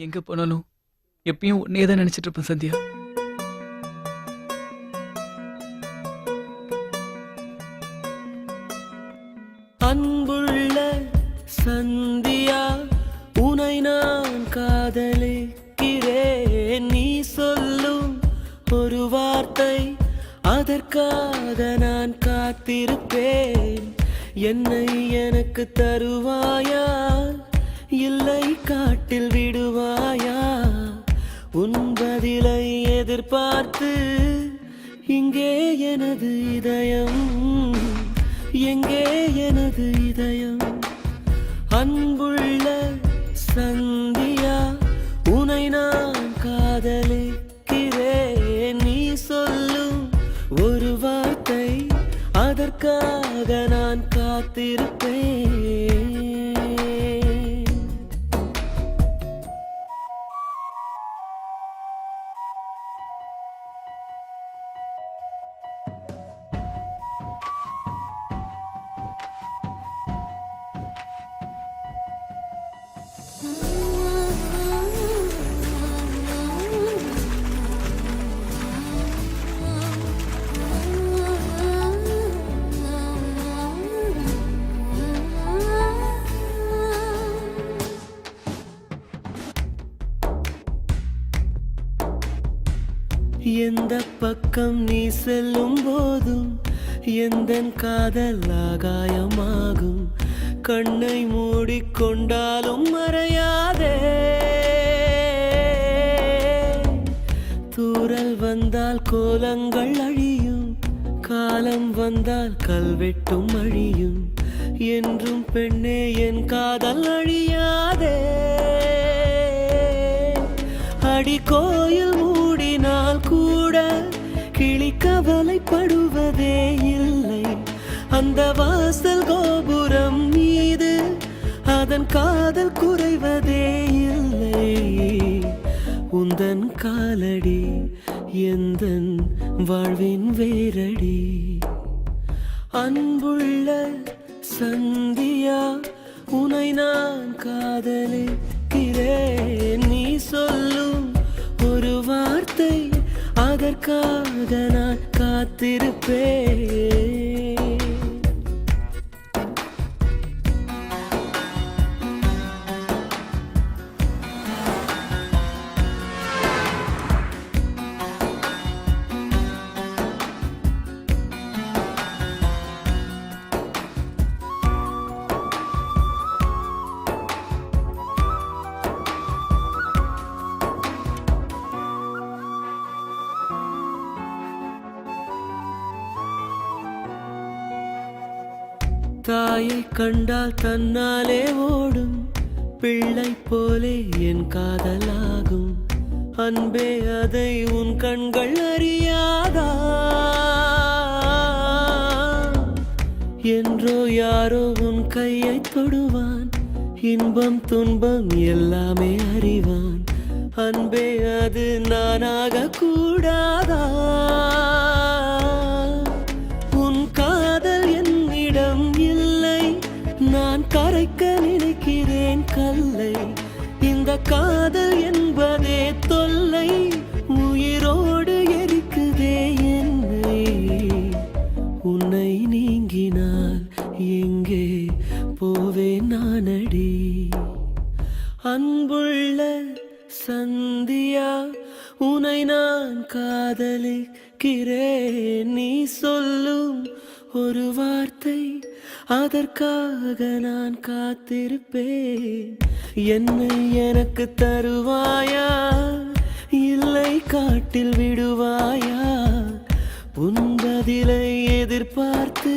எங்க போனாலும் எப்பயும் உன்னையே தான் நினைச்சிட்டு இருப்பேன் சந்தியா. அன்புள்ள சந்தியா, உனை நான் காதலிக்கிறேன். நீ சொல்லும் ஒரு வார்த்தை, அதற்காக நான் காத்திருப்பேன். என்னை எனக்கு தருவாயா, இல்லை காட்டில் விடுவாயா? உன் பதிலை எதிர்பார்த்து இங்கே எனது இதயம், எங்கே எனது இதயம்? அன்புள்ள சந்தியா, உனை நான் காதலிக்கிறேன். நீ சொல்லும் ஒரு வார்த்தை, அதற்காக நான் காத்திருப்பேன். எந்த பக்கம் நீ செல்லும் போதும் எந்தன் காதல் ஆகாயமாகும். கண்ணை மூடிக்கொண்டாலும் மறையாதே. தூறல் வந்தால் கோலங்கள் அழியும், காலம் வந்தால் கல்வெட்டும் அழியும். என்றும் பெண்ணே என் காதல் அழியாதே. அடி கோயில் மூடினால் கூட கிளி கவலைப்படுவதே இல்லை. அந்த வாசல் கோபுரம் மீது அதன் காதல் குறைவதே இல்லை. உந்தன் காலடி எந்தன் வாழ்வின் வேரடி. அன்புள்ள சந்தியா, உனை நான் காதலிக்கிறேன். நீ சொல்லும் ஒரு வார்த்தை, அதற்காக நான் காத்திருப்பேன். தாயை கண்டால் தன்னாலே ஓடும் பிள்ளை போலே என் காதலாகும். அன்பே, அதை உன் கண்கள் அறியாதா? என்றோ யாரோ உன் கையை தொடுவான், இன்பம் துன்பம் எல்லாமே அறிவான். அன்பே, அது நானாக கூடாதா? உன் காதல் என்னிடம் இல்லை, நான் கரைக்க நினைக்கிறேன் கல்லை. இந்த காதல் என்பதே தொல்லை, உயிரோடு எரிக்குதே என்னை. உன்னை நீங்கினால் எங்கே போவேன் நானடி? அன்புள்ள சந்தியா, உனை நான் காதலிக்கிறேன். நீ சொல்லும் ஒரு வார்த்தை, அதற்காக நான் காத்திருப்பேன். என்னை எனக்கு தருவாயா, இல்லை காட்டில் விடுவாயா? உன் பதிலை எதிர்பார்த்து